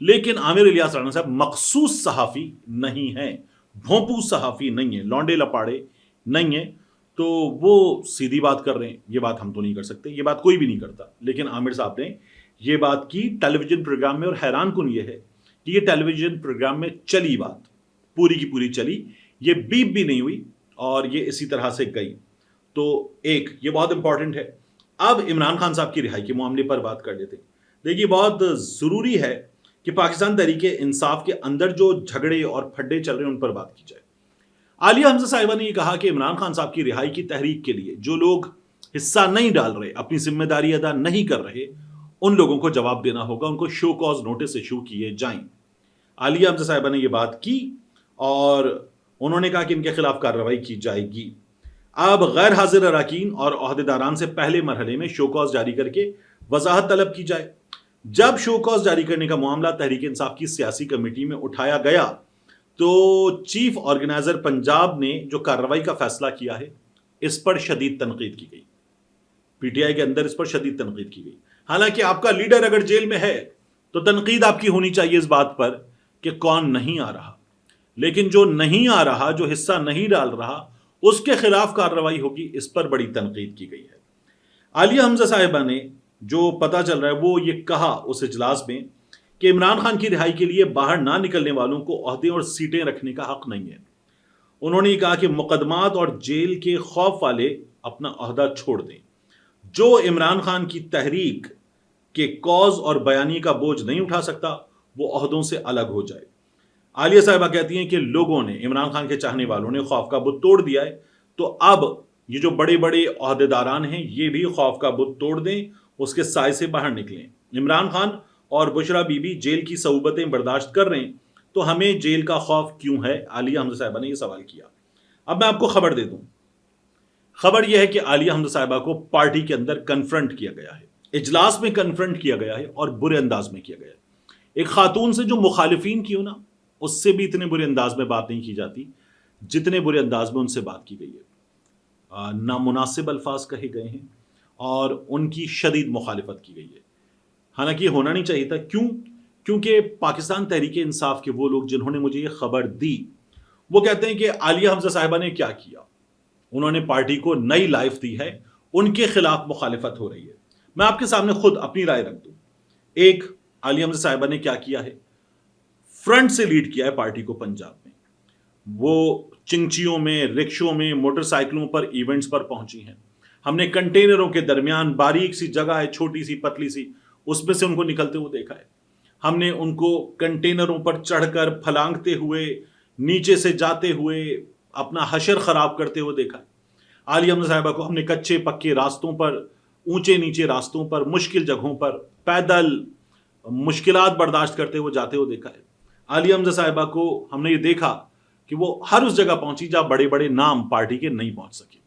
لیکن عامر الیاس رانا صاحب مخصوص صحافی نہیں ہیں، بھونپو صحافی نہیں ہیں، لونڈے لپاڑے نہیں ہیں، تو وہ سیدھی بات کر رہے ہیں. یہ بات ہم تو نہیں کر سکتے، یہ بات کوئی بھی نہیں کرتا، لیکن عامر صاحب نے یہ بات کی ٹیلی ویژن پروگرام میں. اور حیران کن یہ ہے کہ یہ ٹیلی ویژن پروگرام میں چلی بات، پوری کی پوری چلی، یہ بیپ بھی نہیں ہوئی اور یہ اسی طرح سے گئی. تو ایک یہ بہت امپورٹنٹ ہے. اب عمران خان صاحب کی رہائی کے معاملے پر بات کر لیتے ہیں. دیکھیے بہت ضروری ہے کہ پاکستان تحریک انصاف کے اندر جو جھگڑے اور پھڈے چل رہے ہیں ان پر بات کی جائے. عالیہ حمزہ صاحبہ نے یہ کہا کہ عمران خان صاحب کی رہائی کی تحریک کے لیے جو لوگ حصہ نہیں ڈال رہے، اپنی ذمہ داری ادا نہیں کر رہے، ان لوگوں کو جواب دینا ہوگا، ان کو شو کاز نوٹس ایشو کیے جائیں. عالیہ حمزہ صاحبہ نے یہ بات کی اور انہوں نے کہا کہ ان کے خلاف کارروائی کی جائے گی. اب غیر حاضر اراکین اور عہدیداران سے پہلے مرحلے میں شو کاز جاری کر کے وضاحت طلب کی جائے. جب شو کاز جاری کرنے کا معاملہ تحریک انصاف کی سیاسی کمیٹی میں اٹھایا گیا تو چیف آرگنائزر پنجاب نے جو کارروائی کا فیصلہ کیا ہے اس پر شدید تنقید کی گئی. پی ٹی آئی کے اندر اس پر شدید تنقید کی گئی. حالانکہ آپ کا لیڈر اگر جیل میں ہے تو تنقید آپ کی ہونی چاہیے اس بات پر کہ کون نہیں آ رہا، لیکن جو نہیں آ رہا، جو حصہ نہیں ڈال رہا، اس کے خلاف کارروائی ہوگی، اس پر بڑی تنقید کی گئی ہے. عالیہ حمزہ صاحبہ نے جو پتا چل رہا ہے وہ یہ کہا اس اجلاس میں کہ عمران خان کی رہائی کے لیے باہر نہ نکلنے والوں کو عہدے اور سیٹیں رکھنے کا حق نہیں ہے. انہوں نے یہ کہا کہ مقدمات اور جیل کے خوف والے اپنا عہدہ چھوڑ دیں. جو عمران خان کی تحریک کے کاز اور بیانیے کا بوجھ نہیں اٹھا سکتا وہ عہدوں سے الگ ہو جائے. عالیہ صاحبہ کہتی ہیں کہ لوگوں نے، عمران خان کے چاہنے والوں نے خوف کا بت توڑ دیا ہے، تو اب یہ جو بڑے بڑے عہدیداران ہیں یہ بھی خوف کا بت توڑ دیں، اس کے سائے سے باہر نکلیں. عمران خان اور بشرا بی بی جیل کی صعوبتیں برداشت کر رہے ہیں تو ہمیں جیل کا خوف کیوں ہے؟ عالیہ حمزہ صاحبہ نے یہ سوال کیا. اب میں آپ کو خبر دے دوں. خبر یہ ہے کہ عالیہ حمزہ صاحبہ کو پارٹی کے اندر کنفرنٹ کیا گیا ہے، اجلاس میں کنفرنٹ کیا گیا ہے اور برے انداز میں کیا گیا ہے. ایک خاتون سے جو مخالفین کی ہو نا، اس سے بھی اتنے برے انداز میں بات نہیں کی جاتی جتنے برے انداز میں ان سے بات کی گئی ہے. نامناسب الفاظ کہے گئے ہیں اور ان کی شدید مخالفت کی گئی ہے. حالانکہ یہ ہونا نہیں چاہیے تھا. کیونکہ پاکستان تحریک انصاف کے وہ لوگ جنہوں نے مجھے یہ خبر دی وہ کہتے ہیں کہ عالیہ حمزہ صاحبہ نے کیا کیا، انہوں نے پارٹی کو نئی لائف دی ہے، ان کے خلاف مخالفت ہو رہی ہے. میں آپ کے سامنے خود اپنی رائے رکھ دوں. ایک، عالیہ حمزہ صاحبہ نے کیا کیا ہے، فرنٹ سے لیڈ کیا ہے پارٹی کو پنجاب میں. وہ چنگچیوں میں، رکشوں میں، موٹر سائیکلوں پر ایونٹس پر پہنچی ہیں. ہم نے کنٹینروں کے درمیان باریک سی جگہ ہے، چھوٹی سی پتلی سی، اس میں سے ان کو نکلتے ہوئے دیکھا ہے. ہم نے ان کو کنٹینروں پر چڑھ کر پھلانگتے ہوئے، نیچے سے جاتے ہوئے، اپنا حشر خراب کرتے ہوئے دیکھا ہے. عالیہ حمزہ صاحبہ کو ہم نے کچے پکے راستوں پر، اونچے نیچے راستوں پر، مشکل جگہوں پر پیدل مشکلات برداشت کرتے ہوئے جاتے ہوئے دیکھا ہے. عالیہ حمزہ صاحبہ کو ہم نے یہ دیکھا کہ وہ ہر اس جگہ پہنچی جہاں بڑے بڑے نام پارٹی کے نہیں پہنچ سکے.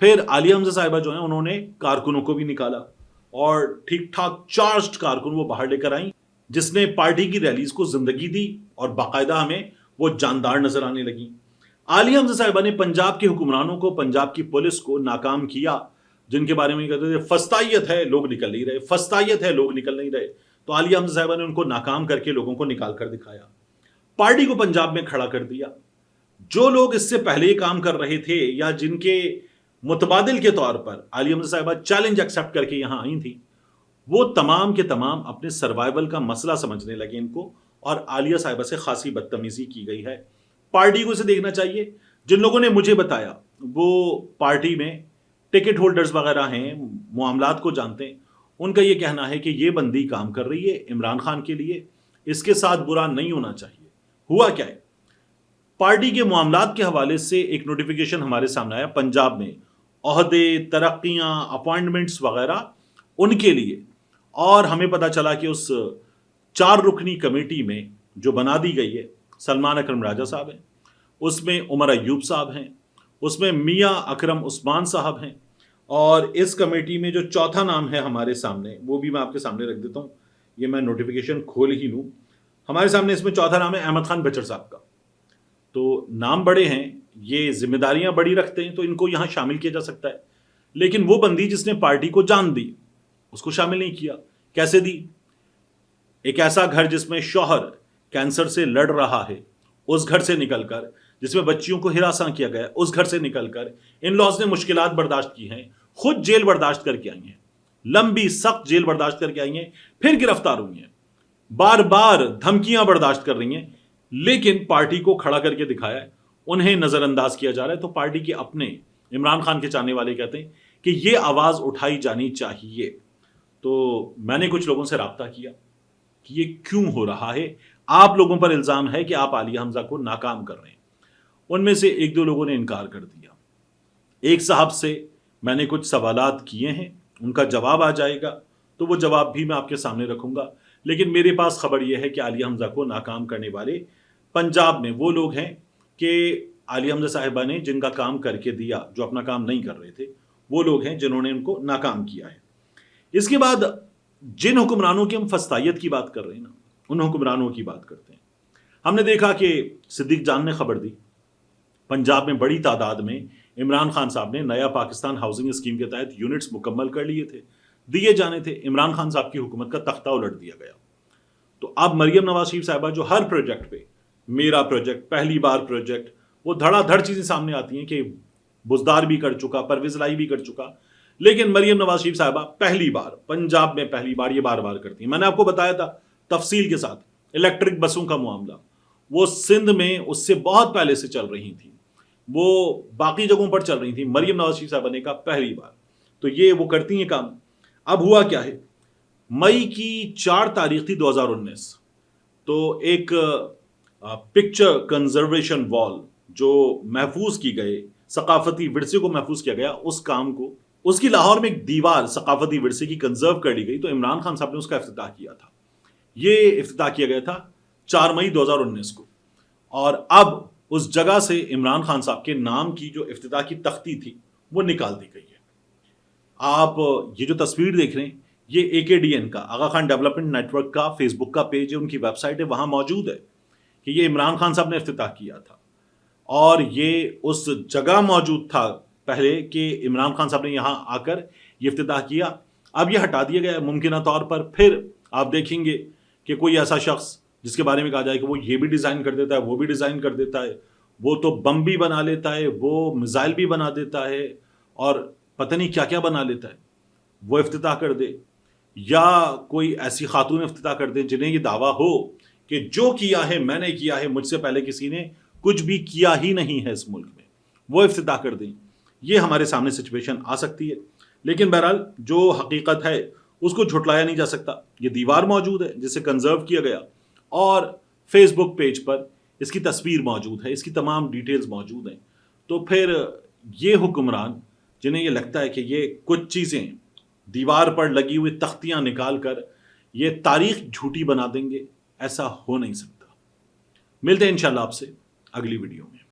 پھر عالیہ حمزہ صاحبہ جو ہیں انہوں نے کارکنوں کو بھی نکالا اور ٹھیک ٹھاک چارجڈ کارکن وہ باہر لے کر آئیں، جس نے پارٹی کی ریلیز کو زندگی دی اور باقاعدہ ہمیں وہ جاندار نظر آنے لگیں. عالیہ حمزہ صاحبہ نے پنجاب کے حکمرانوں کو، پنجاب کی پولیس کو ناکام کیا، جن کے بارے میں کہتے تھے فستائیت ہے لوگ نکل نہیں رہے، فستائیت ہے لوگ نکل نہیں رہے. تو عالیہ حمزہ صاحبہ نے ان کو ناکام کر کے لوگوں کو نکال کر دکھایا، پارٹی کو پنجاب میں کھڑا کر دیا. جو لوگ اس سے پہلے یہ کام کر رہے تھے یا جن کے متبادل کے طور پر عالیہ حمزہ صاحبہ چیلنج ایکسیپٹ کر کے یہاں آئی تھیں، وہ تمام کے تمام اپنے سروائیول کا مسئلہ سمجھنے لگے ان کو، اور عالیہ صاحبہ سے خاصی بدتمیزی کی گئی ہے. پارٹی کو اسے دیکھنا چاہیے. جن لوگوں نے مجھے بتایا وہ پارٹی میں ٹکٹ ہولڈرز وغیرہ ہیں، معاملات کو جانتے ہیں، ان کا یہ کہنا ہے کہ یہ بندی کام کر رہی ہے عمران خان کے لیے، اس کے ساتھ برا نہیں ہونا چاہیے. ہوا کیا ہے، پارٹی کے معاملات کے حوالے سے ایک نوٹیفیکیشن ہمارے سامنے آیا پنجاب میں، عہدے، ترقیاں، اپوائنٹمنٹس وغیرہ ان کے لیے. اور ہمیں پتا چلا کہ اس 4 رکنی کمیٹی میں جو بنا دی گئی ہے، سلمان اکرم راجہ صاحب ہیں، اس میں عمر ایوب صاحب ہیں، اس میں میاں اکرم عثمان صاحب ہیں، اور اس کمیٹی میں جو چوتھا نام ہے ہمارے سامنے، وہ بھی میں آپ کے سامنے رکھ دیتا ہوں. یہ میں نوٹیفیکیشن کھول ہی لوں. ہمارے سامنے اس میں چوتھا نام ہے احمد خان بچر صاحب کا. تو نام بڑے ہیں، یہ ذمہ داریاں بڑی رکھتے ہیں، تو ان کو یہاں شامل کیا جا سکتا ہے. لیکن وہ بندی جس نے پارٹی کو جان دی، اس کو شامل نہیں کیا. کیسے دی؟ ایک ایسا گھر جس میں شوہر کینسر سے لڑ رہا ہے، اس گھر سے نکل کر، جس میں بچیوں کو ہراساں کیا گیا، اس گھر سے نکل کر ان لاز نے مشکلات برداشت کی ہیں، خود جیل برداشت کر کے آئی ہیں، لمبی سخت جیل برداشت کر کے آئی ہیں، پھر گرفتار ہوئی ہیں، بار بار دھمکیاں برداشت کر رہی ہیں، لیکن پارٹی کو کھڑا کر کے دکھایا ہے، انہیں نظر انداز کیا جا رہا ہے۔ تو پارٹی کے اپنے عمران خان کے چاہنے والے کہتے ہیں کہ یہ آواز اٹھائی جانی چاہیے۔ تو میں نے کچھ لوگوں سے رابطہ کیا کہ یہ کیوں ہو رہا ہے، آپ لوگوں پر الزام ہے کہ آپ عالیہ حمزہ کو ناکام کر رہے ہیں۔ ان میں سے ایک دو لوگوں نے انکار کر دیا۔ ایک صاحب سے میں نے کچھ سوالات کیے ہیں، ان کا جواب آ جائے گا تو وہ جواب بھی میں آپ کے سامنے رکھوں گا، لیکن میرے پاس خبر یہ ہے کہ عالیہ حمزہ کو ناکام کرنے والے پنجاب میں وہ لوگ ہیں کہ عالیہ حمزہ صاحبہ نے جن کا کام کر کے دیا، جو اپنا کام نہیں کر رہے تھے، وہ لوگ ہیں جنہوں نے ان کو ناکام کیا ہے۔ اس کے بعد جن حکمرانوں کی ہم فسطائیت کی بات کر رہے ہیں نا، ان حکمرانوں کی بات کرتے ہیں۔ ہم نے دیکھا کہ صدیق جان نے خبر دی، پنجاب میں بڑی تعداد میں عمران خان صاحب نے نیا پاکستان ہاؤسنگ اسکیم کے تحت یونٹس مکمل کر لیے تھے، دیے جانے تھے، عمران خان صاحب کی حکومت کا تختہ الٹ دیا گیا۔ تو اب مریم نواز شریف صاحبہ جو ہر پروجیکٹ پہ، میرا پروجیکٹ، پہلی بار پروجیکٹ، وہ دھڑا دھڑ چیزیں سامنے آتی ہیں کہ بزدار بھی کر چکا، پرویز لائی بھی کر چکا، لیکن مریم نواز شریف صاحبہ پہلی بار، پنجاب میں پہلی بار، یہ بار بار کرتی ہیں۔ میں نے آپ کو بتایا تھا تفصیل کے ساتھ الیکٹرک بسوں کا معاملہ، وہ سندھ میں اس سے بہت پہلے سے چل رہی تھیں، وہ باقی جگہوں پر چل رہی تھیں، مریم نواز شریف صاحبہ نے کہا پہلی بار، تو یہ وہ کرتی ہیں کام۔ اب ہوا کیا ہے، مئی کی 4 تاریخ تھی 2019، تو ایک پکچر کنزرویشن وال جو محفوظ کی گئے، ثقافتی ورثے کو محفوظ کیا گیا، اس کام کو، اس کی لاہور میں ایک دیوار ثقافتی ورثے کی کنزرو کر لی گئی، تو عمران خان صاحب نے اس کا افتتاح کیا تھا۔ یہ افتتاح کیا گیا تھا 4 مئی 2019 کو، اور اب اس جگہ سے عمران خان صاحب کے نام کی جو افتتاح کی تختی تھی وہ نکال دی گئی ہے۔ آپ یہ جو تصویر دیکھ رہے ہیں، یہ AKDN کا، آغا خان ڈیولپمنٹ نیٹ ورک کا فیس بک کا پیج ہے، ان کی ویب سائٹ ہے، وہاں موجود ہے کہ یہ عمران خان صاحب نے افتتاح کیا تھا، اور یہ اس جگہ موجود تھا پہلے کہ عمران خان صاحب نے یہاں آ کر یہ افتتاح کیا۔ اب یہ ہٹا دیا گیا ہے، ممکنہ طور پر پھر آپ دیکھیں گے کہ کوئی ایسا شخص جس کے بارے میں کہا جائے کہ وہ یہ بھی ڈیزائن کر دیتا ہے، وہ بھی ڈیزائن کر دیتا ہے، وہ تو بم بھی بنا لیتا ہے، وہ میزائل بھی بنا دیتا ہے، اور پتہ نہیں کیا کیا بنا لیتا ہے، وہ افتتاح کر دے، یا کوئی ایسی خاتون افتتاح کر دے جنہیں یہ دعویٰ ہو کہ جو کیا ہے میں نے کیا ہے، مجھ سے پہلے کسی نے کچھ بھی کیا ہی نہیں ہے اس ملک میں، وہ افتتاح کر دیں۔ یہ ہمارے سامنے سچویشن آ سکتی ہے، لیکن بہرحال جو حقیقت ہے اس کو جھٹلایا نہیں جا سکتا۔ یہ دیوار موجود ہے جسے کنزرو کیا گیا، اور فیس بک پیج پر اس کی تصویر موجود ہے، اس کی تمام ڈیٹیلز موجود ہیں۔ تو پھر یہ حکمران جنہیں یہ لگتا ہے کہ یہ کچھ چیزیں دیوار پر لگی ہوئی تختیاں نکال کر یہ تاریخ جھوٹی بنا دیں گے، ایسا ہو نہیں سکتا۔ ملتے ہیں انشاءاللہ آپ سے اگلی ویڈیو میں۔